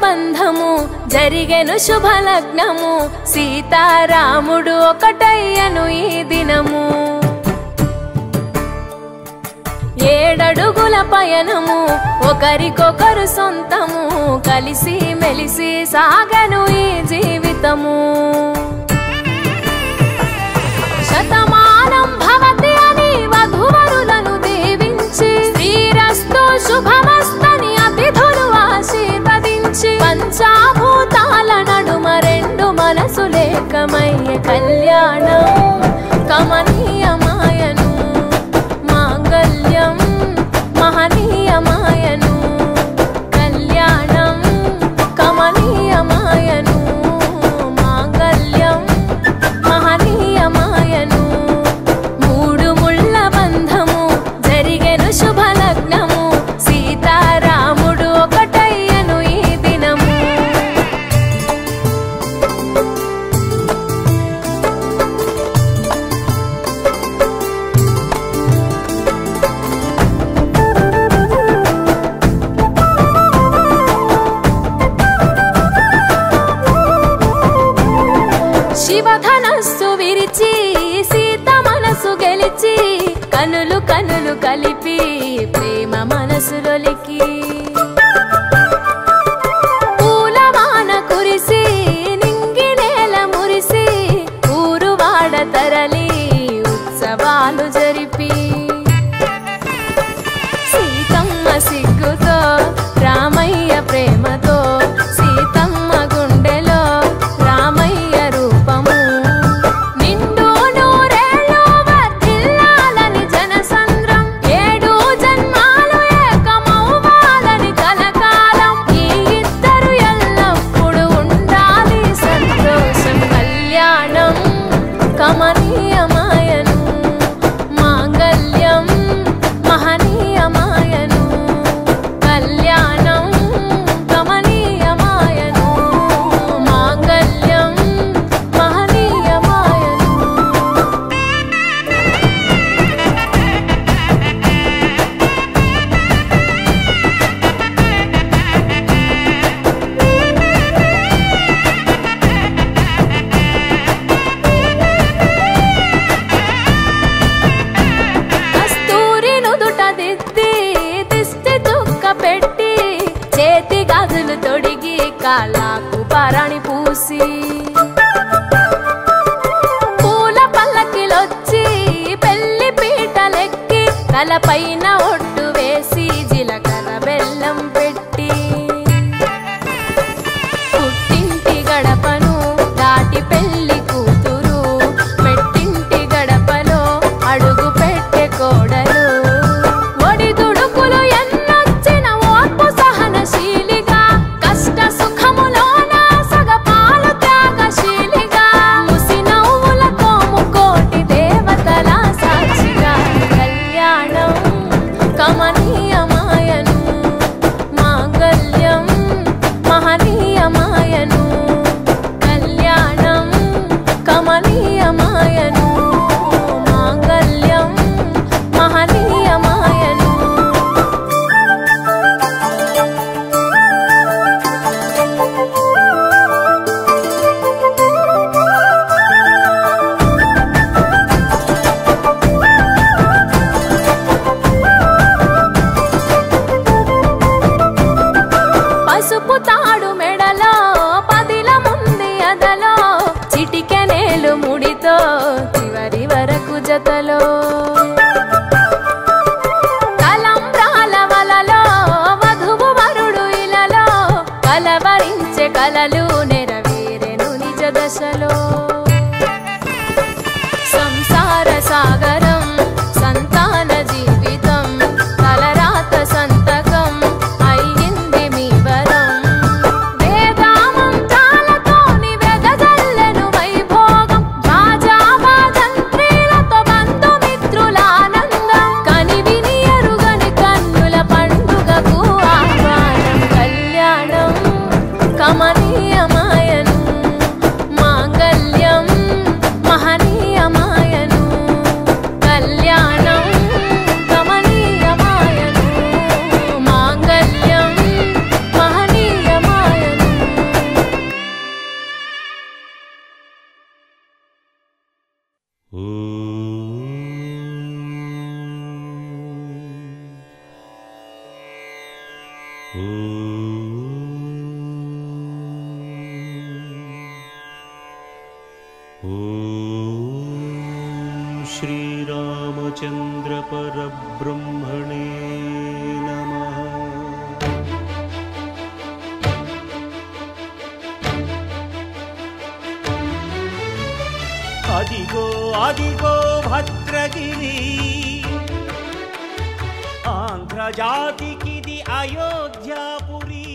బంధము జరిగెను శుభలగ్నము సీతారాముడు ఒకటయ్యను ఈ దినము 7 అడుగుల పయనము ఒకరికొకరు సొంతము కలిసి మెలిసి సాగను ఈ జీవితము శతమానం భవతి అని వధువరులను దీవించి శ్రీరస్తు శుభమస్తని అతిథులు ఆశీర్వదించి పంచాభూతాల నడుమ 2 మనసులేకమయ్యే కళ్యాణం కమనీయమాయను మాంగళ్యం మహనీయమాయను కళ్యాణం కమనీయమాయను మాంగళ్యం మహనీయమాయను 3 ముళ్ళ బంధము జరిగెను శుభలగ్నము సీతారాముడు ఒకటయ్యను ఈ దినము శివధనస్సు విరిచి సీత మనసు గెలిచి కనులు కనులు కలిపి ప్రేమ మనసులొలికి పూలవాన కురిసి నింగి నేల మురిసి ఊరువాడ తరలి ఉత్సవాలు జరిపి సీతమ్మ సిగ్గుతో రామయ్య ప్రేమతో సీతమ్మ గుండెలో రామయ్య రూపము నిండు నూరేళ్ళు వర్ధిల్లాలని జనసంద్రం 7 జన్మాలు ఏకమవ్వాలని కలకాలం ఈ ఇద్దరు ఎల్లప్పుడూ ఉండాలి సంతోషం కళ్యాణం కమనీయమాయను మాంగళ్యం మహనీయమాయను కళ్యాణం కమనీయమాయను మాంగళ్యం మహనీయమాయను కస్తూరి నుదుట దిద్ది దిష్టి చుక్క పెట్టి చేతి గాజులు తొడిగి కాళ్ళకు పారాణి పూసి పూల పల్లకిలొచ్చి పెళ్లి పీటలెక్కి తలపైన ఒట్టు వేసి జీలకర్ర బెల్లం పెట్టి పుట్టింటి గడపను దాటి పెళ్లి కూతురు పెట్టింటి గడపలో అడుగు పెట్టే కోడలు ఒడిదుడుకులు ఎన్నొచ్చిన ఓర్పు సహనశీలిగా కష్ట సుఖములోన సగపాలు త్యాగశీలిగా ముసి నవ్వులతో ముకోటి దేవతల సాక్షిగా కళ్యాణం కమనీయమాయను మాంగళ్యం మహనీయమాయను కళ్యాణం కమనీయమాయను మాంగళ్యం మహనీయమాయను పసుపు తాడు మెడలో పదిల ముంది అదలో చిటికెనేలు ముడితో చివరి వరకు జతలో తలంబ్రాల వలలో వధువు వరుడు ఇలలో కలవరించే కలలు నెరవేరెను నిజ దశలో సంసార సాగరం సంతాన జీవితం తలరాత సంతకం అయ్యింది మీ వరం వేదామంతాలతోని వెదజల్లెను వైభోగం బాజా బాజంత్రీలతో బంధు श्रीरामचंद्र परब्रह्मणे नमः। अदिगो अदिगो भद्रगिरि आंध्रजातिकिदि अयोध्यापुरी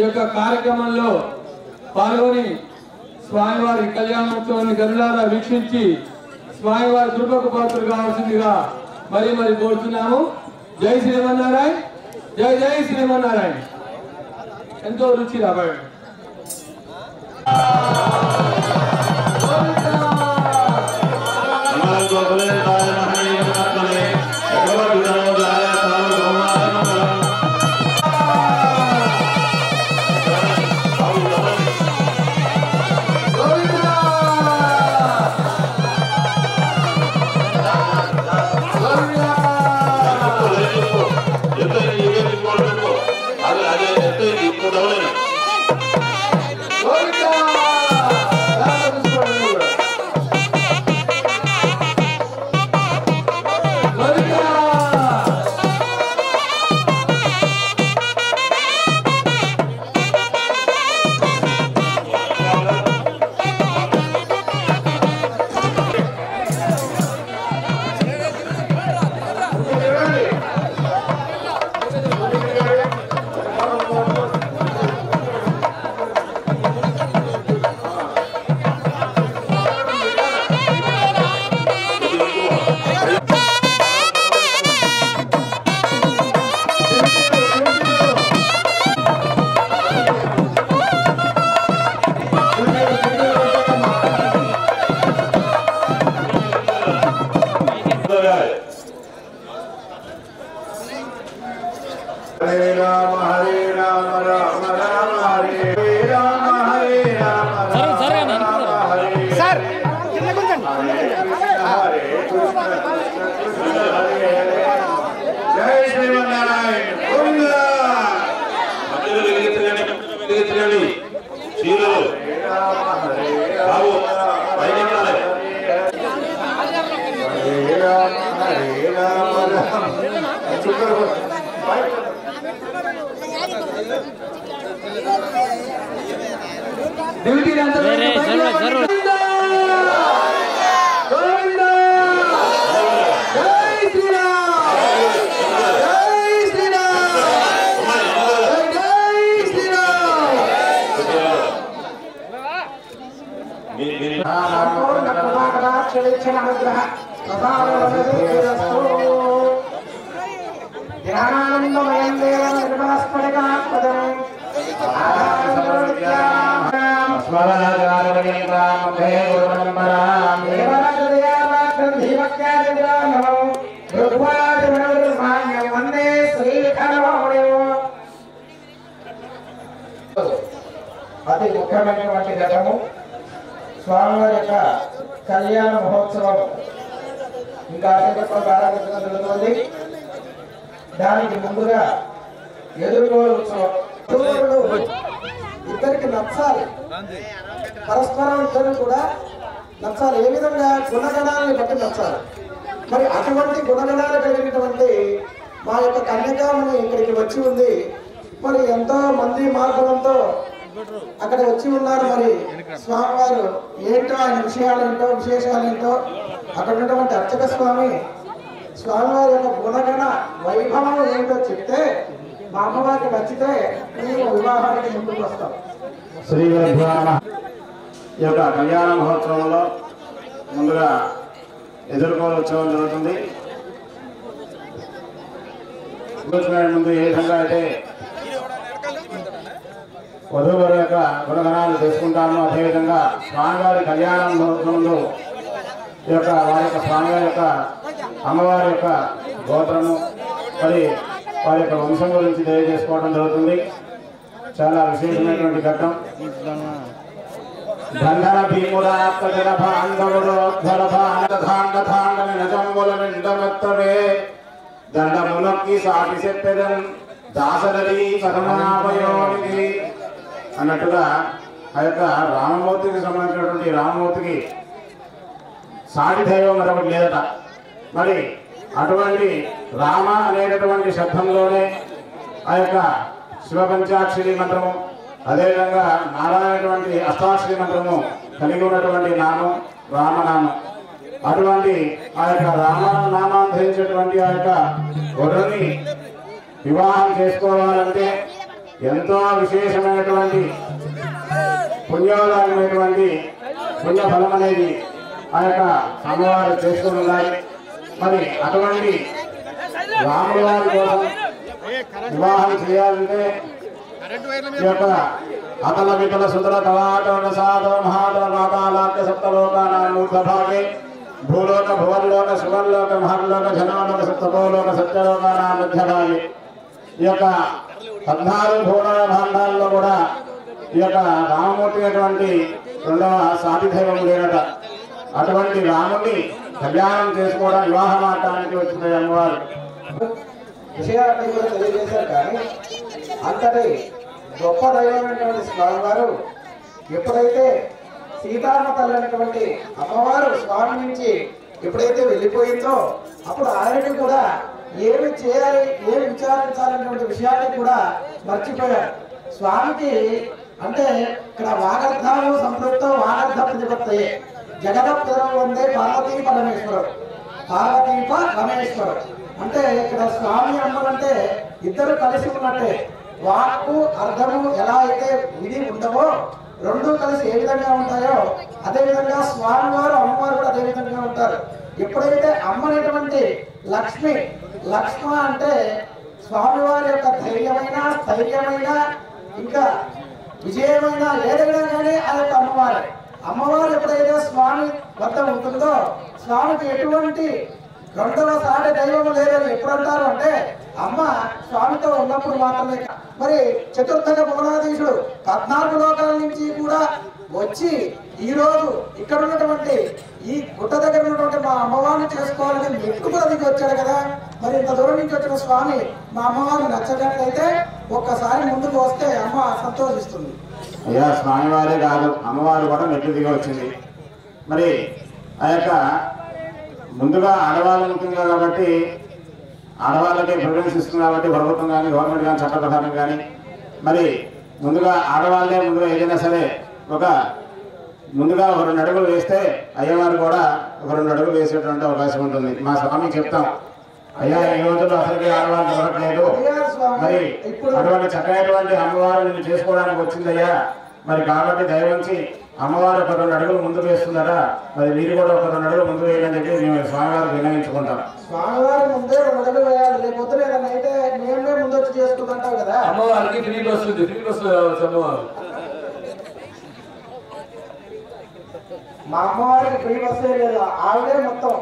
యొక్క కార్యక్రమంలో పాల్గొని స్వామివారి కళ్యాణోత్సవాన్ని గరులారా వీక్షించి స్వామివారి కృపకు పాత్రలు కావాల్సిందిగా మరి కోరుతున్నాము. జై శ్రీమన్నారాయణ, జై జై శ్రీమన్నారాయణ. ఎంతో రుచి రాబడి అతి ముఖ్యమైనటువంటి ఘట్టము స్వామివారి యొక్క కళ్యాణ మహోత్సవం ఇంకా ప్రారంభించడం జరుగుతుంది. దానికి ముందుగా ఎదుర్కోలు ఉత్సవం ఇద్దరికి నచ్చాలి, పరస్పరం ఇద్దరు కూడా నచ్చాలి. ఏ విధంగా గుణగణాలను బట్టి నచ్చాలి. మరి అటువంటి గుణగణాలు కలిగినటువంటి మా యొక్క కన్యకామణి ఇక్కడికి వచ్చి ఉంది. మరి ఎంతో మంది మార్గంతో అక్కడ వచ్చి ఉన్నారు. మరి స్వామివారు ఏంటో ఆయన విషయాలేంటో విశేషాలేంటో అక్కడ ఉన్నటువంటి అర్చక స్వామివారి యొక్క గుణగణ వైభవం ఏంటో చెప్తే మా అమ్మవారికి నచ్చితే మేము వివాహానికి ముందుకు వస్తాం. శ్రీ ఈ యొక్క కళ్యాణ మహోత్సవంలో ముందుగా ఎదుర్కోలు ఉత్సవం జరుగుతుంది. ముందు ఏ విధంగా అయితే వధువుల యొక్క గుణగణాలు తెలుసుకుంటాము, అదేవిధంగా స్వామివారి కళ్యాణం ముందు ఈ యొక్క వారి యొక్క స్వామివారి యొక్క అమ్మవారి యొక్క గోత్రము మరి వారి యొక్క వంశం గురించి తెలియజేసుకోవడం జరుగుతుంది. చాలా విశేషమైనటువంటి ఘట్టం. బంధన భీమురాత్మజన బాంధవుడోద్భరభాండధాండధాండని నజంబుల నిండమెత్తవే దండమునొక్కి సాటి చెప్పెదన్ దాసరది కరుణాభయోనిధి అన్నట్టుగా ఆ యొక్క రామమూర్తికి సంబంధించినటువంటి రామమూర్తికి సాటి దైవం మరొకటి లేదట. మరి అటువంటి రామ అనేటటువంటి శబ్దంలోనే ఆ యొక్క శివపంచాక్షరి మంత్రము, అదేవిధంగా నారాయణటువంటి అష్టాక్షరి మంత్రము కలిగి ఉన్నటువంటి నామం రామనామం. అటువంటి ఆ యొక్క రామనామాన్ని ధరించేటువంటి ఆ యొక్క గొర్రెని వివాహం చేసుకోవాలంటే ఎంతో విశేషమైనటువంటి పుణ్యోదాయమైనటువంటి పుణ్యఫలం అనేది ఆ యొక్క అమ్మవారు చేసుకుని ఉన్నాయి. మరి అటువంటి రాముల వారి కోసం వివాహం చేయాలంటే ఈ యొక్క అతల వికల సుతల తలాటోన సాధవ మహాదవ మాతాలాక్య సప్తలోకానామూర్ధభాగే భూలోక భువర్లోక శివర్లోక మహర్లోక జనలోక సప్తలోక సత్యలోకానా మధ్యభాగే ఈ యొక్క 14 భూలోక భాండాల్లో కూడా ఈ యొక్క రామమూర్తి అటువంటి రెండవ సాధిదైవం లేనట. అటువంటి రాముడిని కళ్యాణం చేసుకోవడం వివాహం ఆడటానికి వచ్చింది అమ్మవారు. విషయాన్ని కూడా తెలియజేశారు. కానీ అంతటి గొప్ప దైవమైనటువంటి స్వామివారు ఎప్పుడైతే సీతారామ తల్లి అనేటువంటి అమ్మవారు స్వామి నుంచి ఎప్పుడైతే వెళ్ళిపోయిందో అప్పుడు ఆయనకి కూడా ఏమి చేయాలి, ఏమి విచారించాలనేటువంటి విషయాన్ని కూడా మర్చిపోయారు. స్వామికి అంటే ఇక్కడ వాగర్థాలు సంపృక్త వాగర్థ ప్రతిపత్తయే జగదప్రదం వందే పార్వతీ పరమేశ్వరుడు పార్వతీ పరమేశ్వరుడు అంటే ఇక్కడ స్వామి అమ్మలంటే ఇద్దరు కలిసి ఉన్నట్టే. వాక్కు అర్థము ఎలా అయితే విధి ఉండవో రెండు కలిసి ఏ విధంగా ఉంటాయో అదే విధంగా స్వామివారు అమ్మవారు కూడా అదే విధంగా ఉంటారు. ఎప్పుడైతే అమ్మ అనేటువంటి లక్ష్మ అంటే స్వామివారి యొక్క ధైర్యమైన స్థైర్యమైన ఇంకా విజయమైన ఏదైనా కానీ ఆ యొక్క అమ్మవారు ఎప్పుడైతే స్వామి వద్ద ఉంటుందో స్వామికి ఎటువంటి రెండవ సాటి దైవం లేదని ఎప్పుడు అంటారు అంటే అమ్మ స్వామితో ఉన్నప్పుడు మాత్రమే. మరి చతుర్థక భువనాధీశుడు 14 లోకాల నుంచి కూడా వచ్చి ఈ రోజు ఇక్కడ ఉన్నటువంటి ఈ గుట్ట దగ్గర ఉన్నటువంటి మా అమ్మవారిని చేసుకోవాలని మెట్టు కూడా దిగి వచ్చాడు కదా. మరి ఇంత దూరం నుంచి వచ్చిన స్వామి మా అమ్మవారిని నచ్చగట్లయితే ఒక్కసారి ముందుకు వస్తే అమ్మ సంతోషిస్తుంది. అయ్యా స్వామివారే కాదు అమ్మవారు కూడా మెట్లు దిగి వచ్చింది. మరి ఆ యొక్క ముందుగా ఆడవాళ్ళు ముఖ్యంగా కాబట్టి ఆడవాళ్ళకి ప్రిఫరెన్స్ ఇస్తుంది కాబట్టి ప్రభుత్వం కానీ గవర్నమెంట్ కానీ చట్ట ప్రకారం కానీ మరి ముందుగా ఆడవాళ్ళే ముందుగా ఏదైనా సరే ముందుగా ఒక 2 అడుగులు వేస్తే అయ్యవారు కూడా ఒక 2 అడుగులు వేసేటువంటి అవకాశం ఉంటుంది. మా స్వామికి చెప్తాం అయ్యా ఈ రోజుల్లో అసలుకి ఆడవాళ్ళు దొరకట్లేదు, మరి అటువంటి చక్కనటువంటి అమ్మవారు నిన్ను చేసుకోవడానికి వచ్చిందయ్యా, మరి కాబట్టి దయవంచి అమ్మవారు ఒక 2 అడుగులు ముందుకు వేస్తుందట, మరి మీరు కూడా ఒక 2 అడుగులు ముందు వేయాలని చెప్పి మేము స్వామివారికి విన్నవించుకుంటాం. స్వామివారి ముందే 2 అడుగులు వేయాలి, రేపొద్దు లేదన్నా అయితే మేమే ముందు వచ్చి చేసుకుంటాం కదా. అమ్మవారికి ఫ్రీ వస్తుంది, ఫ్రీ వస్తుంది అమ్మవారు. మా అమ్మవారికి ఫ్రీ బస్సే లేదు, ఆవిడే మొత్తం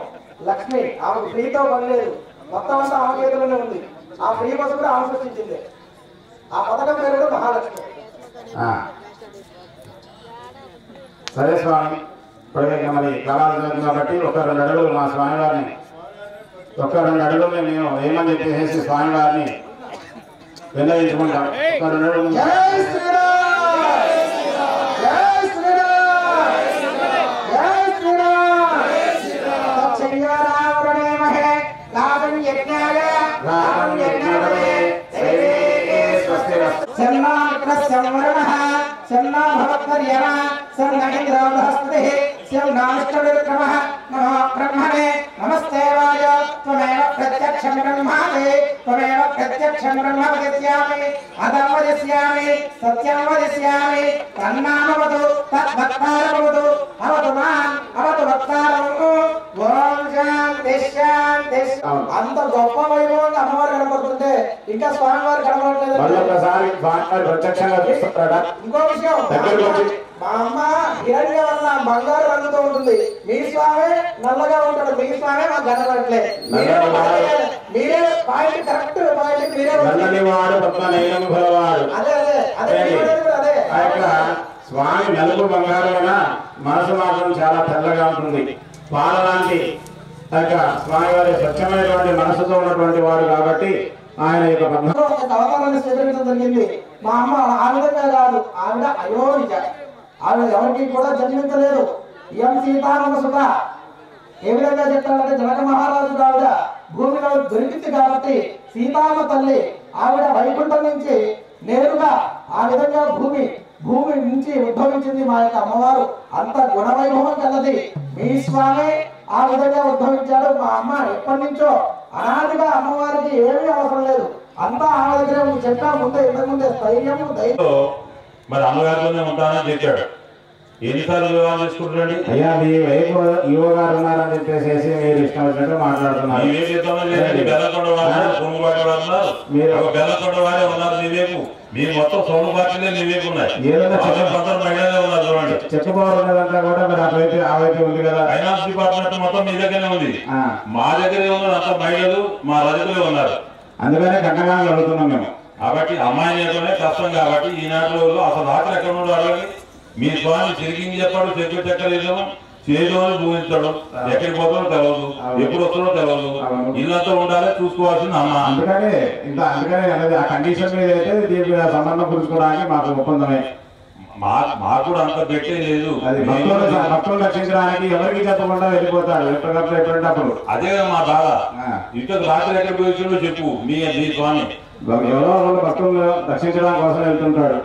లక్ష్మి, ఆమె ఫ్రీతో పని లేదు, మొత్తం అంతా ఆమె చేతిలోనే ఉంది. ఆ ఫ్రీ బస్సు కూడా ఆమె సృష్టించింది. ఆ పథకం పేరు కూడా మహాలక్ష్మి. సరే స్వామి, ఇప్పటికే మరి కాలాలు జరుగుతుంది కాబట్టి ఒక 2 అడుగులు మా స్వామివారిని ఒక 2 అడుగులు మేము ఏమని చెప్పేసి స్వామివారిని విన్నవించుకుంటాం. ఒక 2 అడుగులు. జై శ్రీరామ్, జై శ్రీరామ్, జై శ్రీరామ్. సత్యరామణేమహే లాభం యజ్ఞాయ లాభం యజ్ఞాయ సన్నాకృష్ణవర్ణః సన్నా భవత్పర్యమ సన్నగేంద్రో బృహస్పతిః శివనాష్టవిక్రమః నమో బ్రహ్మణే నమస్తే వాయ త్వమేవ ప్రత్యక్షం బ్రహ్మాసి త్వమేవ ప్రత్యక్షం బ్రహ్మ వదిష్యామి అదం వదిష్యామి సత్యం వదిష్యామి తన్నామవతు తద్భక్తారమవతు అవతు మాం అవతు భక్తారం. ఓం శాంతి శాంతి. అంత గొప్ప వైభవంగా అమ్మవారు కనబడుతుంటే ఇంకా స్వామివారు కనబడలేదు. ఇంకో విషయం, మా అమ్మ హిరణ్య వల్ల బంగారు రంగుతో ఉంటుంది, మీ స్వామి నల్లగా ఉంటాడు, మీ స్వామి మాకు కనబడట్లే. మీరే పాయింట్ కరెక్ట్ పాయింట్ మీరే. అదే అదే అదే స్వామి నలుగు బంగారుగా మనసు మాత్రం చాలా తెల్లగా ఉంటుంది, పాల లాంటి స్వామి వారి స్వచ్ఛమైనటువంటి మనసుతో ఉన్నటువంటి వాడు కాబట్టి ఆయన యొక్క అవతారాన్ని స్వీకరించడం జరిగింది. మా అమ్మ ఆ విధంగా కాదు, ఆవిడ అయోనిజ, ఆవిడ ఎవరికి కూడా జన్మించలేదు. ఎం సీతారామ సుత ఏ విధంగా చెప్తారంటే జనక మహారాజు ఆవిడ భూమిలో దొరికింది కాబట్టి సీతారామ తల్లి ఆవిడ వైకుంఠం నుంచి నేరుగా ఆ విధంగా భూమి నుంచి ఉద్భవించింది మా యొక్క అమ్మవారు. అంత గుణవైభవం కలది. మీ స్వామి ఆ విధంగా ఉద్భవించాడు. మా అమ్మ ఎప్పటి నుంచో అనాదిగా అమ్మవారికి ఏమీ అవసరం లేదు, అంతా ఆమె దగ్గర చెప్పా ముందే ఇంతకుముందే స్థైర్యము ధైర్యం. మరి అమ్మగారితోనే ఉంటానని చెప్పాడు. ఎన్నిసార్లు వివాహం చేసుకుంటున్నాడు? అయ్యా మీ వైపు యువ గారు ఉన్నారని చెప్పేసి మీరు ఇష్టం వచ్చినట్టు మాట్లాడుతున్నారు. బెల్లకొండ వారే ఉన్నారు నీ వైపు, మీ మొత్తం సొమ్ము పార్టీలే నీ వైపు ఉన్నాయి. మహిళలే ఉన్నారు చూడండి. చెప్పుకోవాలన్నదంతా కూడా మరి ఆ వైపు ఉంది కదా. ఫైనాన్స్ డిపార్ట్మెంట్ మొత్తం మీ దగ్గరనే ఉంది, మా దగ్గరే ఉన్నారు. అంత మహిళలు మా రజకులే ఉన్నారు. అందుకనే గంటగానే అడుగుతున్నాం మేము. కాబట్టి అమ్మాయి నేతనే కష్టం. కాబట్టి ఈనాటి రోజుల్లో అసలు రాత్రి ఎక్కడ ఉన్నాడు అడగని. మీ స్వామి తిరిగి చెప్పాడు, చెప్పి చెక్కలేదు, చేయడం భూమించాడు. ఎక్కడికి పోతాడో తెలియదు, ఎప్పుడు వస్తాడో తెలియదు. ఇల్లంతా ఉండాలి, చూసుకోవాల్సింది అమ్మ. అందుకనే అనేది ఆ కండిషన్ మీద అయితే దీనికి సంబంధం పురుచుకోవడానికి మాకు ఒప్పందమే. మాకు కూడా అంత పెట్టే లేదు. అది భక్తులు రక్షించడానికి ఎవరికి చెప్పకుండా వెళ్ళిపోతాడు ఎప్పుడప్పుడు. అదే మా బాధ. ఇక్కడ రాత్రి ఎక్కడికి వచ్చిందో చెప్పు మీ స్వామి. ఎవరో వాళ్ళు భక్తులు రక్షించడం కోసం వెళ్తుంటాడు.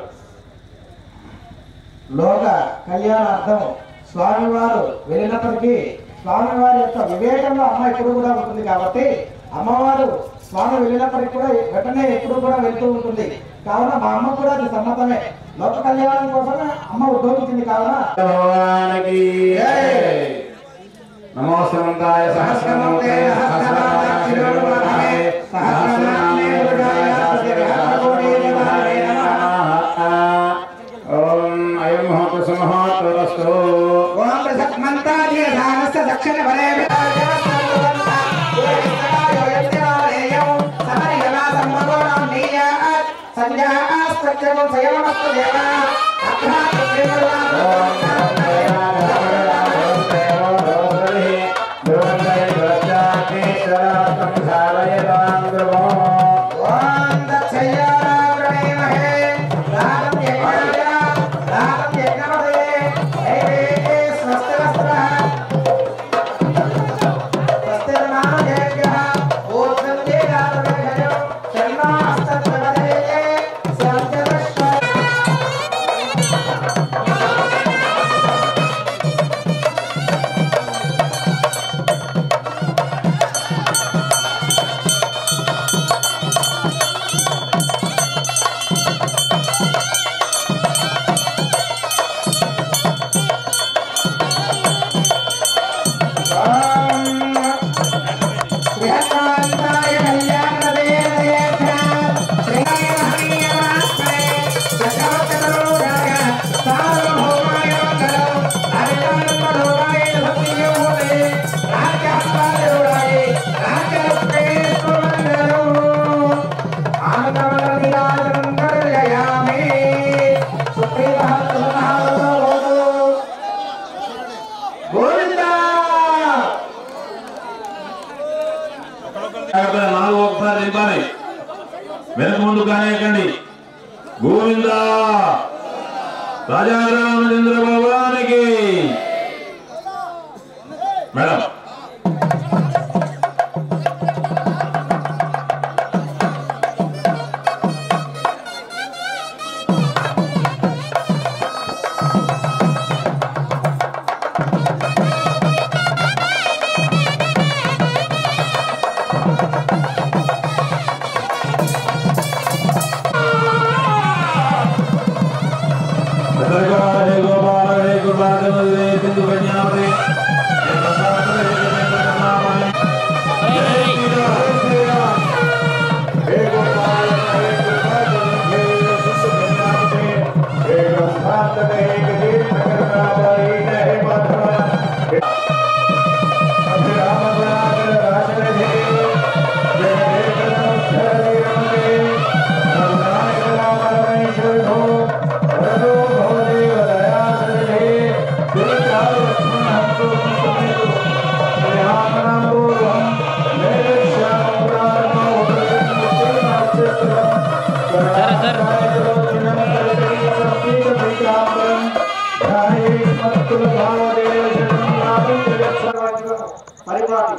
లోక కళ్యాణార్థం స్వామివారు వెళ్ళినప్పటికీ స్వామివారి యొక్క వివేకంలో అమ్మ ఎప్పుడు కూడా ఉంటుంది. కాబట్టి అమ్మవారు స్వామి వెళ్ళినప్పటికీ కూడా వెంటనే ఎప్పుడు కూడా వెళ్తూ ఉంటుంది. కావున మా అమ్మ కూడా అది సమ్మతమే. లోక కళ్యాణం కోసమే అమ్మ ఉద్యోగించింది. కావున నమోస్తమంతాయ సహస్రమూర్తే దక్షిణ వెనక ముందు కానేకండి. గోవిందా రాజారామచంద్ర భగవానికి. మేడం పరిపాటి.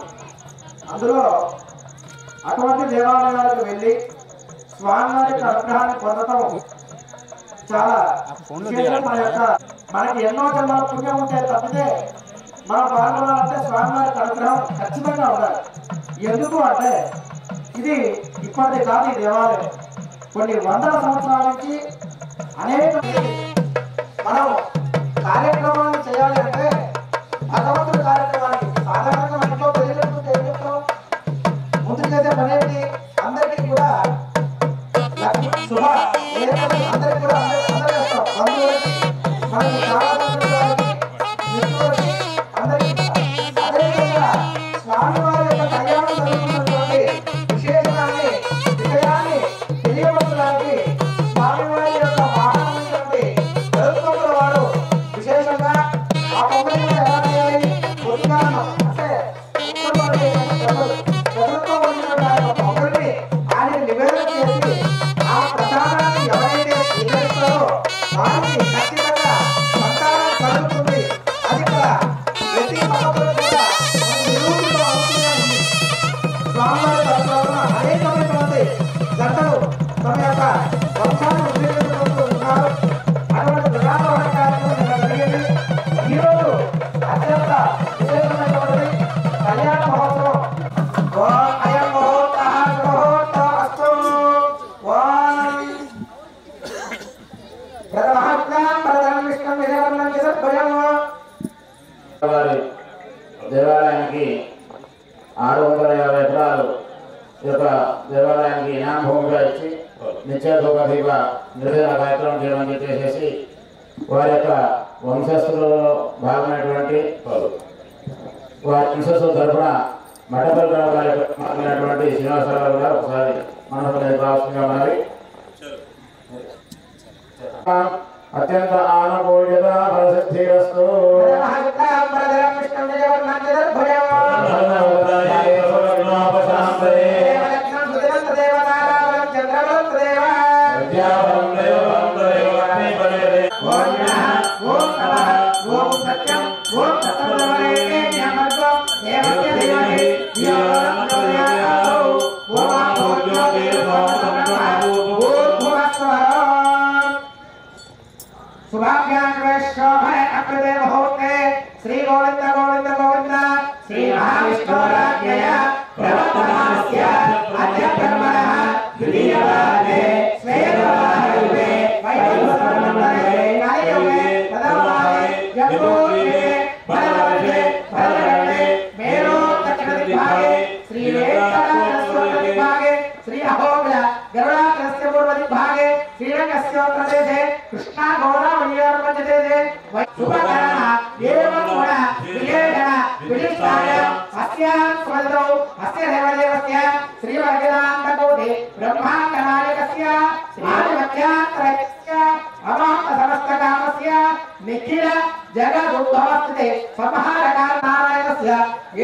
అందులో అటువంటి దేవాలయాలకు వెళ్ళి స్వామివారి యొక్క అనుగ్రహాన్ని పొందటం చాలా మనకి ఎన్నో జన్మల పుణ్యం ఉంటే తప్పితే మనం పాల్గొనాలంటే స్వామివారి అనుగ్రహం ఖచ్చితంగా ఉండాలి. ఎందుకు అంటే ఇది ఇప్పటిది కాదు ఈ దేవాలయం కొన్ని వందల సంవత్సరాల నుంచి అనేక మనం కార్యక్రమాన్ని చేయాలి అంటే భగవంతుడి కార్యక్రమానికి సాధారణంగా మన ఇంట్లో తెలియజేస్తుంటే ఏం చెప్తాం ముందు చేసే పని ఏంటి అందరికీ కూడా శుభ అందరికీ కూడా అందరూ చేస్తాం బంధువులకి మనకి చాలా మిత్రులకి అందరికీ అదేవిధంగా స్వామివారి యొక్క కళ్యాణం జరుగుతున్నటువంటి విశేషాన్ని విషయాన్ని తెలియపరచడానికి స్వామివారి యొక్క వాహనమైనటువంటి గరుత్మంతుల వారు విశేషంగా ఆ పొంగలి ఎలా చేయాలి కొద్దిగా అంటే గరుత్వం వండినటువంటి ఆ యొక్క పొంగలిని ఆయన నివేదన చేసి ఆ ప్రసాదాన్ని ఎవరైతే స్వీకరిస్తారో వారికి ఖచ్చితంగా సంతానం కలుగుతుంది. అది కూడా ప్రతి మతంలో కూడా నిరూపితం అవుతూనే ఉంది. స్వామివారి తరఫున అనేకమైనటువంటి జంటలు తమ యొక్క వంశాన్ని ఉద్యోగించుకుంటూ ఉన్నారు. అటువంటి ప్రధానమైన కార్యక్రమం జరిగింది. ఈరోజు అత్యంత విశేషమైనటువంటి కళ్యాణ మహోత్సవం. అయం మహోత్సవ వారి దేవాలయానికి 650 ఎకరాలు ఈ యొక్క దేవాలయానికి ఇనాం భూమిగా ఇచ్చి నిత్యధూప దీప నిర్వేదన కార్యక్రమం చేయడం చెప్పేసి వారి యొక్క వంశస్థులలో భాగమైనటువంటి వారి వంశస్థుల తరఫున మఠపల్లి మాట్లాడినటువంటి శ్రీనివాసరావు గారు ఒకసారి మనకు రాష్ట్రంగా ఉన్నది. అత్యంత ఆనుకూల్యత ప్రసిద్ధిరస్తు. श्री गोविंद गोविंद गोविंद श्री महाविष्णुराज्ञया प्रवर्तमानस्य अद्य ब्रह्मणः द्वितीयवादे स्वेदवाहयुगे वैवस्वतमण्डले कलियुगे तदवादे यज्ञोगे भरवर्षे भरवर्षे मेरो दक्षिणदिग्भागे श्री वेङ्कटाचलस्वर्णदिग्भागे श्री अहोबिल गरुडाचलस्य पूर्वदिग्भागे श्रीरङ्गस्य प्रदेशे कृष्णा गोदावरीयोर्मध्यदेशे शुभकरण एवं गुण विशेषण विशिष्टाय अस्यां स्वदौ अस्य देवदेवस्य श्रीवर्गदान्तकोटि ब्रह्माण्डनायकस्य आदिमध्यान्तरस्य अमान्त समस्तकामस्य निखिल जगदुद्भवस्थिते संहारकारनारायणस्य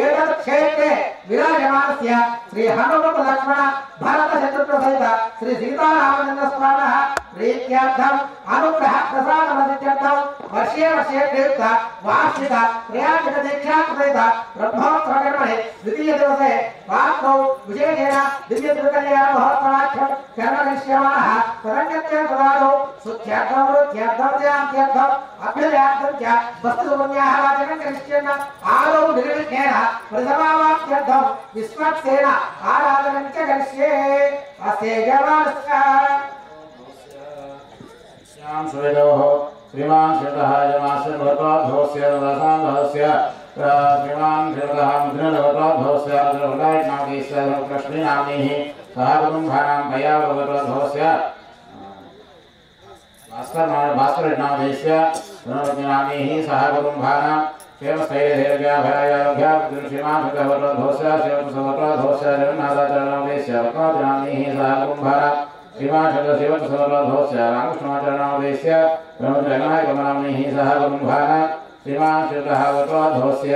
एतत् क्षेत्रे विराजमानस्य श्री हनुमत लक्ष्मण भरत शत्रुघ्न श्री सीतारामचन्द्र स्वामिनः प्रीत्यर्थम् अनुग्रह प्रसादमसिद्ध्यर्थम् वर्षे वर्षे प्रयुक्त वार्षिक त्रयाधिक दीक्षा कृत ब्रह्मोत्सवकर्मणे द्वितीय दिवसे रात्रौ विशेषेण दिव्य तिरुकल्याण महोत्सवाख्यं कर्मकरिष्यमाणः तदङ्गत्य तदादौ सुख्यार्थं वृद्ध्यर्थं ध्यान्त्यर्थम् अभ्युदयार्थं च वस्तुपुण्याः वाचनं करिष्यन् आदौ निर्विघ्नेन प्रथमावाप्त्यर्थं विस्मत्सेन आराधनं च करिष्ये अस्य जवानस्य श्रीमान् श्रीतः यमास्य भगवद्भवस्य रसान्धस्य श्रीमान् श्रीतः मुद्रणभगवद्भवस्य रुद्रायणादेश्य कृष्णनाम्निः सह कुटुम्बानां मया भगवद्भवस्य भास्करनादेश्य रुद्रायणादेः सह कुटुम्बानां क्षेमस्थैर्यभयाभया श्रीमान् श्रीतः भगवद्भवस्य शिवभगवद्भवस्य जगन्नाथाचार्यनादेश्य रत्नादिनाम्निः सह कुटुम्बानां श्रीमान शिवत सर्वभवस्य रामकृष्णाचार्यनादेश्य ब्रह्मजगन्नाथ कमलाम्निः सह कुटुम्बानां श्रीमान शिवतः भगवद्भवस्य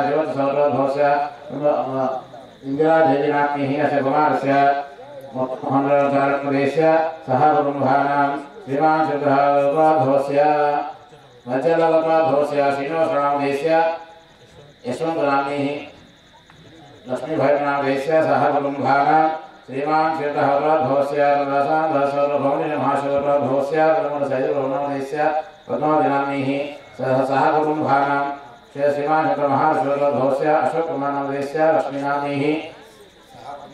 शिवत सर्वभवस्य इंदिरा देवीनाम्निः अस्य कुमारस्य मोहनराजाचार्यनादेश्य सह कुटुम्बानां श्रीमान शिवतः भगवद्भवस्य वज्रलभवद्भवस्य श्रीनिवासनादेश्य यशवन्तनाम्निः लक्ष्मी भैरवनादेश्य सह कुटुम्बानां श्रीमान् श्रीतः भगवद्भवस्य रसान्धस्य श्रीमणशैलभवनादेश्य पद्मावतीनाम्निः सह कुटुम्बानां श्रीमान चंद्र महाराष्ट्र अशोक कुमार नामदेश्य लक्ष्मीनामीः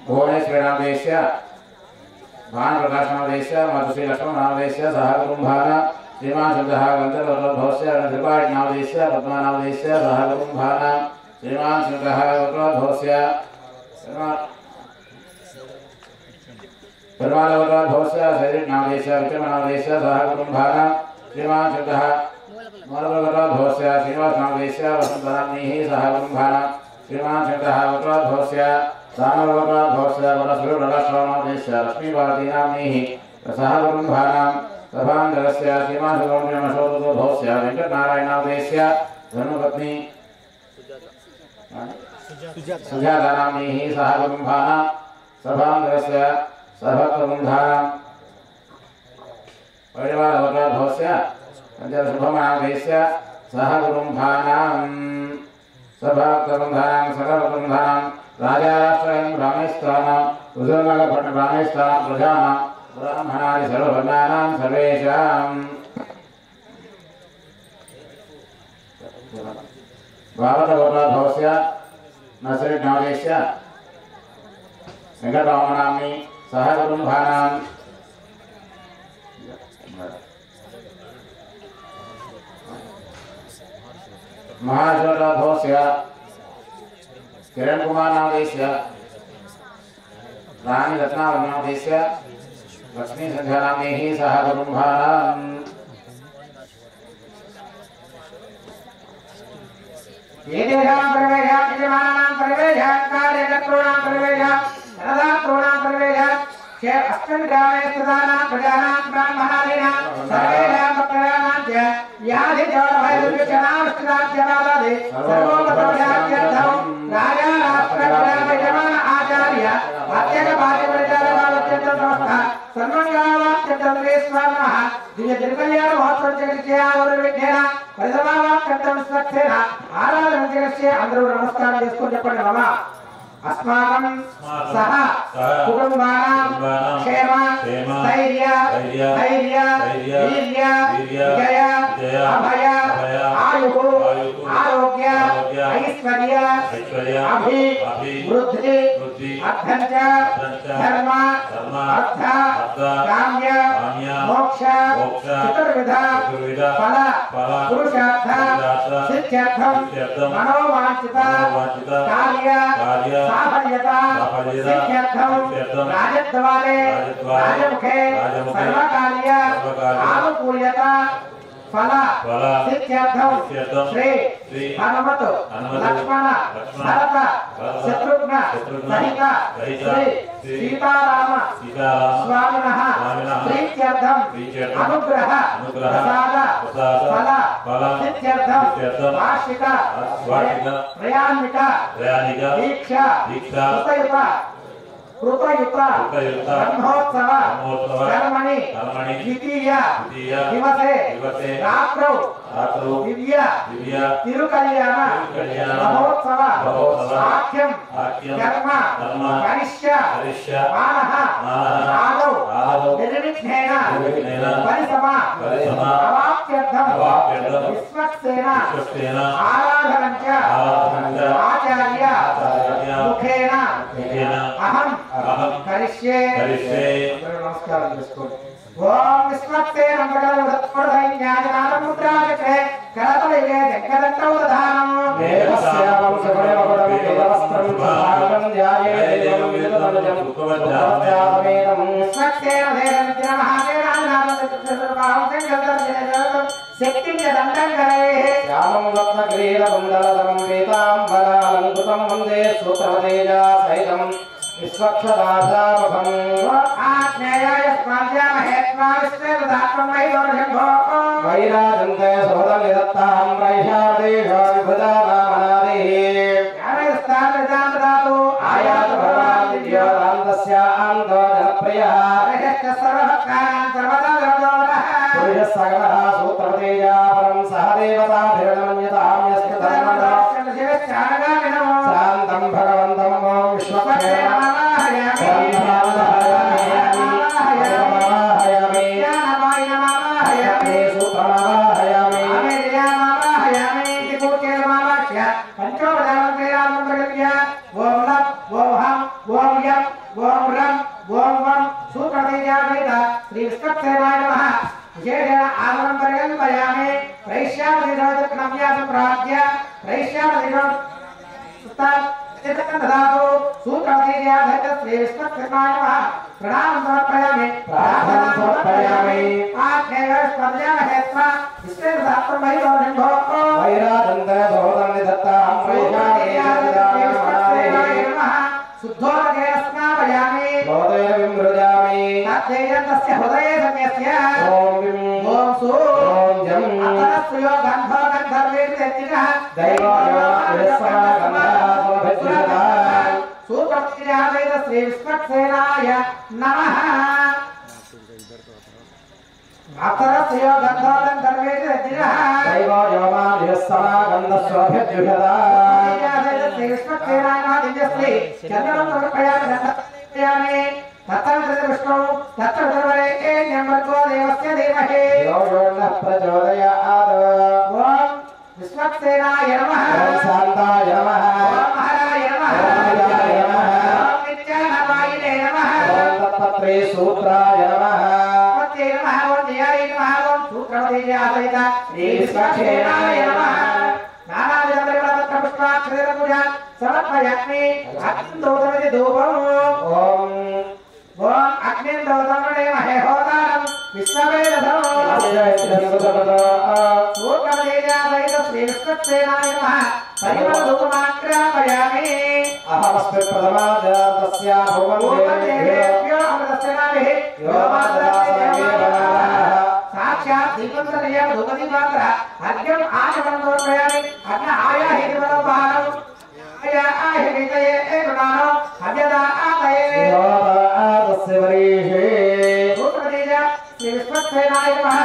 भुवनेश्वर नामदेश्य भान प्रकाश नामदेश्य मधुश्री लक्ष्मण नामदेश्य सह कुंभान श्रीमान चंद्र गंधर्वभवस्य त्रिपाठी नामदेश्य पद्मा नामदेश्य सह कुंभान श्रीमान चंद्र भवस्य भवस्य शरीर नामदेश्य विक्रम नामदेश्य सह कुंभान श्रीमान चंद्र भवस्य श्रीनिवास नामदेश्य वसंतरामीः सह कुंभान श्रीमान चंद्र भवस्य भवस्य वरसुरलक्ष्मणादेश्य लक्ष्मीभारती नाम्नीः सह कुंभानां सभांगरस्य श्रीमान सुब्रह्मण्यमशोधो भवस्य वेंकटनारायणादेश्य धर्मपत्नी सुजाता नाम्नीः सह कुंभानां सभांगरस्य सभक्तबन्धानां परिवारवरभवस्य शुभमादेश्य सह कुंभानां सभक्तबन्धानां सकलबन्धानां राजाराष्ट्रयं ब्राह्मणस्थानां उदयनगरपट्टण ब्राह्मणस्थानां प्रजानां ब्राह्मणादि सर्ववर्णानां सर्वेषां भावतगोत्रभवस्य नसरिनादेश्य वेंकटरामनाम्नि सह कुटुम्बानां महाजोत्रभवस्य किरण कुमार नामदेश्य रानी रत्नावली नामदेश्य लक्ष्मी संध्या नाम्नीः सह कुटुम्बानां येतेषां प्रवेशात् यजमानानां प्रवेशात् कार्यकर्तॄणां प्रवेशात् धनदातॄणां प्रवेशात् अस्मिन् ग्रामे स्थितानां प्रजानां ब्राह्मणादीनां सर्वेषां भक्तानां च व्याधिजोरभयदुर्भिक्षणानुष्ठिताद्यमादादि सर्वोपदोषाद्यर्थं राजा राष्ट्रप्रजायजमान आचार्य अत्यगभाग्यपरिचारकालत्यन्तं समस्तः सर्वङ्गावाप्त्यन्तरेश्वरः दिव्यतिरुकल्याण महोत्सवचक्रित्यावरुविघ्नेन परिसमावाप्त्यन्तं स्वच्छेन आराधनचक्रिस्य అందరూ నమస్కారం చేసుకొని చెప్పండి మమ अस्माकं सह कुटुम्बानां क्षेम स्थैर्य धैर्य वीर्य विजय अभय आयुः आरोग्य ऐश्वर्य अभिवृद्धि अर्थञ्च धर्म अर्थ काम्य मोक्ष चतुर्विध फल पुरुषार्थ सिद्ध्यर्थं मनोवांछित कार्य साफल्यता सिद्ध्यर्थं राजद्वारे राजमुखे सर्वकार्य आनुकूल्यता फल सिद्ध्यर्थं श्री हनुमत लक्ष्मण भरत शत्रुघ्न सहित श्री सीताराम स्वामिनः प्रीत्यर्थं अनुग्रह प्रसाद फल सिद्ध्यर्थं वार्षिक प्रयान्वित दीक्षा कृतयुत ब्रह्मोत्सव कर्मणि द्वितीय दिवसे रात्रौ दिव्य तिरुकल्याण महोत्सव साख्यं कर्म करिष्यामः आदौ निर्विघ्नेन परिसमाप्त्यर्थं विश्वक्सेन आराधनं च आचार्य मुखेन अहं करिष्ये नमस्कारं చేసుకోండి ఓం విశ్వక్సేన ముద్రాచక్రే కరతలైకే జగదంతౌ దధానం దేవస్యావం సకలవరం వేదవస్త్రం భాగం ధ్యాయే దేవం వేదవజం ఉపవజ్జామేనం విశ్వక్సేన దేవమిత్ర మహాదేవానామం సంకల్పం శక్తిం దండం కరే శ్యామం రత్నగ్రీల కుండలధరం పీతాంబరాలంకృతం వందే సూత్రవతేజ సహితం विश्वक्षदासावभं आज्ञेयाय स्मार्यामहे स्माविश्वेदधात्मं वैदोर्षभो वैराजन्ते सोदनिदत्तां वैशादेशो विभुदानामनादिः ज्ञानयस्तामृतामृतातु आयातु भगवान् दिव्योदान्तस्यान्तो जनप्रियः रजश्च सर्वभक्तानां सर्वदा जगदोरः पुरुषः सकलः सूत्रवतेजा परं सह देवताभिर्नमन्यतां यस्य धर्मदा शान्तं भगवन्तं ॐ विश्वक्षेम सूत्रमावाहयामि श्री विष्णुकृष्णाय नमः प्रणाम समर्पयामि प्रार्थना समर्पयामि आख्याय स्पर्यामहे स्म विष्णु सात्वमहिरोनिभो वैराजन्त सहोदरनि दत्ता शुद्धोदकेन स्नापयामि बोधेन विमृजामि तद्देयं तस्य हृदये सम्यस्य ॐ सु ॐ जं अतरस्यो गन्धो गन्धर्वेर्तेतिनः दैवो सुप्रतिज्ञावेद श्री विष्णुसेनाय नमः अतरस्यो गन्धो गन्धर्वेर्तेतिनः दैवो योमाभिस्समा गन्धस्वभिर्जुषदा श्री विष्णुसेनाय नमः दिव्यश्री चन्द्रं समर्पयामि तत्र विष्णु तत्र सर्वरेण्यमर्गो देवस्य धीमहि यो नः प्रचोदयात् ॐ विष्णुसेनाय नमः ॐ शान्ताय नमः ॐ महाराय नमः ॐ नित्यानवायिने नमः ॐ तत्पत्रे सूत्राय नमः पत्ये नमः ॐ न्याय नमः ॐ सूत्रवदेयासहित श्री विष्णुसेनाय नमः नानाविधपरिमलपत्रपुष्पाक्षरपूजा समर्पयामि अग्निदोतमति धूपम् ॐ अग्निदोतमणे महे होतारं विष्णवेदधम् सूत्रवदेयासहित श्री विष्णुसेनाय नमः परिमलधूपमाग्रापयामि अहमस्मि प्रथमाजातस्य भुवन्देभ्यो अमृतस्य नाभिः साक्षात् दीपन्तर्यं धूपदीपात्र अर्घ्यम् आचमनं समर्पयामि अग्न आयाहितिमनोभारम् आयाहितये एतदानो हव्यदा आतये तस्य वरीषे सूत्रवदेय श्री विष्णुसेनाय नमः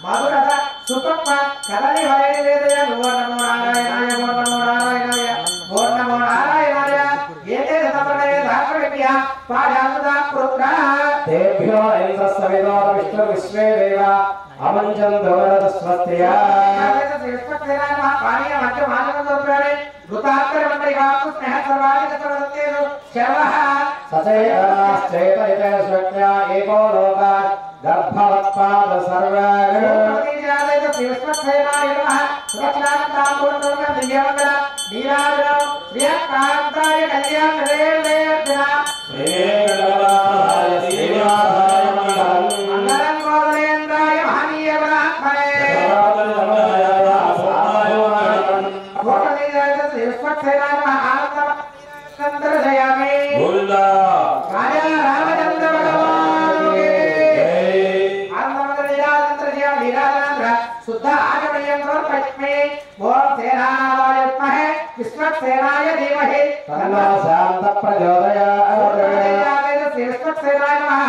मधुरस सुपक्व कदली हरे वेदय नमो नारायणाय नमो नारायणाय नमो नारायणाय एते समर्पये धात्रेभ्यः पादामुदा पुत्रः तेभ्यो इंद्रस्सविदो विष्णु विश्वे देव अमञ्चं दोरद स्वस्त्या श्री विष्णुसेनाय नमः पानीय मध्य मानव समर्पयामि भूतात्तर मंडलिका स्नेह सर्वाधिक सर्वसत्येषु शर्वः सचैतनश्चैतयते शक्त्या एको लोकात् गर्भवत्पाद सर्वं श्री विष्णुसेनाय नमः सुरक्षान्तापूर्णं दिव्यमंगल नीलाद्रं श्रियकान्ताय कल्याणरेणेर्दिना श्रीगणनाथाय श्रीनिवासाय मंगलं गोदरेन्द्राय महनीय गुणात्मने श्री विष्णुसेनाय नमः आनन्दमन्दर्शयामि गोविन्दा राजा रामचन्द्र भगवान् शुद्ध आगमनीयं समर्पयामि ॐ सेनाय विद्महे विष्णुसेनाय धीमहि तन्नो शान्त प्रचोदयात् श्री विष्णुसेनाय नमः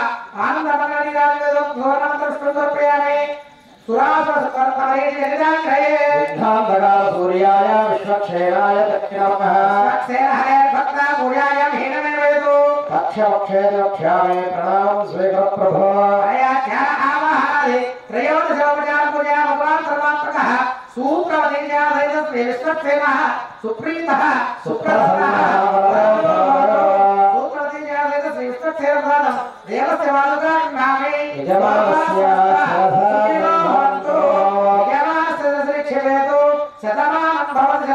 आनन्दमण्डलीराजवेदं घोरमन्त्रं समर्पयामि सुरासुरकर्तमहेशयनिदाग्रये विद्धान्तकाल सूर्याय विश्वक्षेणाय दक्षिणमः विश्वक्षेणहरे भक्ता पूजाय हीनमे वेदो कक्षवक्षे वक्ष्यामि प्रणामं स्वीकृत प्रभो अयाध्या आवाहनादि त्रयोदशोपचार पूजा भगवान् सर्वात्मकः सूत्रवदेयासहित श्री विष्णुसेनः सुप्रीतः सुप्रसन्नः सूत्रवदेयासहित श्री विष्णुसेनः देवस्य वादुकाग्नामे यजमानस्य शतमानं भवति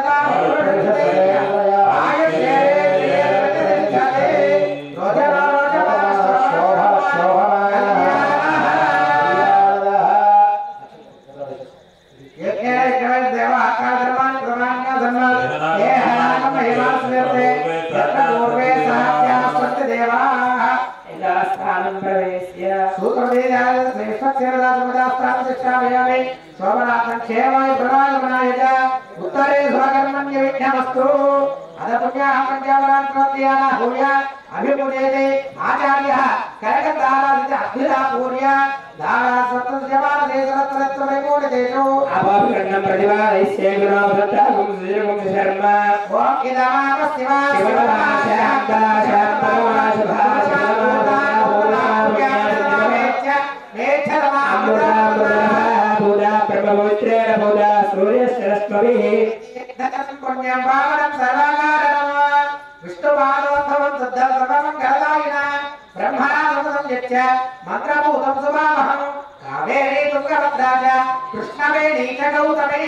सोमनाथं क्षेमाय प्रणायमनाय च उत्तरे स्वकर्मण्य विघ्नमस्तु अदपुण्यः पञ्चावरान् प्रत्याना भूय अभिमुदेते आचार्यः कनकदारादित अद्भुता पूर्य दारासप्तजमानदेशरत्नत्वमैमूढदेशो अपाभिकण्डं प्रतिवादैस्ये गुणाभृतागुं श्रीगुं शर्म ॐ इदमापस्तिवा शिवमाशान्ता शान्तमा शुभा शिवमाता भूला भूयादित्यमेच्च नेच्छरमा अमृता भूला ब्रह्मपवित्रेण भूला सूर्यस्य रश्मिभिः पुण्यं पावनं सर्वकारणं विष्णुपादोद्भवं शुद्धं सर्वमङ्गलदायिनं ब्रह्मणामृतं यच्च मन्त्रभूतं सुभावहं कावेरी तुङ्गभद्रा च कृष्णवेणी च गौतमी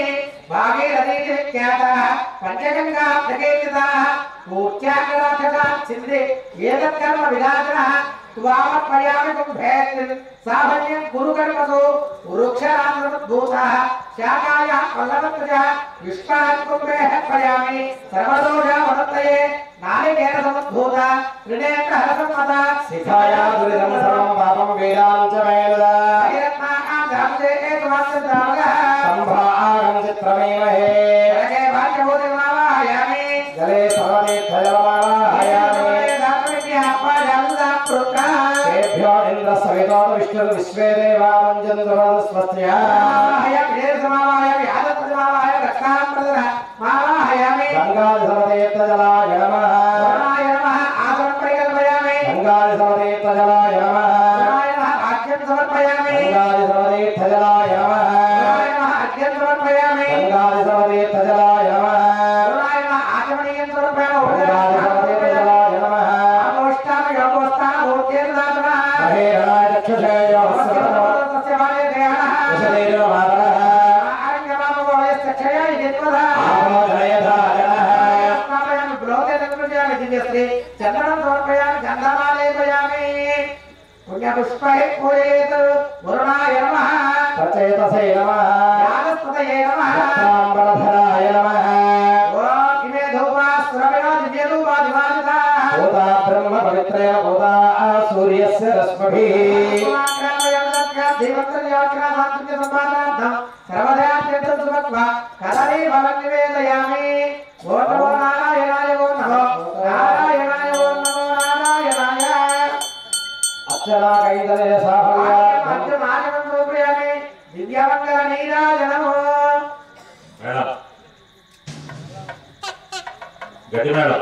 भागीरथीति विख्याताः पंचगंगा प्रकीर्तिताः पूज्याग्राक्षसाः सिद्धि एतत्कर्म विधातरः त्वामत्पयामि कुम्भेत् साभन्यं गुरुकर्मसु वृक्षरामृतभूताः शाकायाः पल्लवत्रजा युष्मान् कुम्भेः पयामि सर्वदोषा वदत्तये नारिकेलसमुद्भूता त्रिनेत्रहरसम्मता शिखाया दुरितं सर्वं पापं वेदां च मेलदा हैरत्नाकां धामसे एकमात्रद्रावकः सम्भागं चित्रमेवहे जले वाक्यभूतिमावाहयामि जले सर्वतीर्थजलमावाहयामि तेभ्यो इन्द्र सवितो विष्णु विश्वे देवा वन्दन्तु स्वस्त्या समावाहयामि आदत्तमावाहय रक्षां प्रदः मावाहयामि गङ्गाजलतीर्थजलाय नमः जलाय नमः आसनं परिकल्पयामि गङ्गाजलतीर्थजलाय नमः जलाय नमः आज्ञं समर्पयामि गङ्गाजलतीर्थजलाय नमः जलाय नमः आज्ञं समर्पयामि गङ्गाजलतीर्थजलाय नमः जलाय नमः आचमनीयं समर्पयामि गङ्गाजलतीर्थजलाय नमः अमोष्टाम योगोस्ताम भूतेर्दातनः महेरणाय चक्षुषेय वस्त्रस्य वाले देहनः कुशलेन मातरः आरण्यमामवयस्य क्षयाय जन्मधः आमोदयधारणः ब्लोके तत्प्रजामि दिव्यश्री चन्दनं समर्पयामि गन्धमालेपयामि पुण्यपुष्पैः पूजयेत् वरुणाय नमः प्रचेतसे नमः यागस्पतये नमः ताम्बरधराय नमः इमे धूपास्त्रविणो दिव्यधूपादिवादिताः भूता ब्रह्म पवित्रेण भूता सूर्यस्य रश्मिभिः कदली फलं निवेदयामि वो नमो नारायणाय वो नमो नारायणाय वो नमो नारायणाय अक्षरा कैतले साफल्य पंचमागमं समर्पयामि दिव्यमंगल नीराजनमो మేడం గట్టి మేడం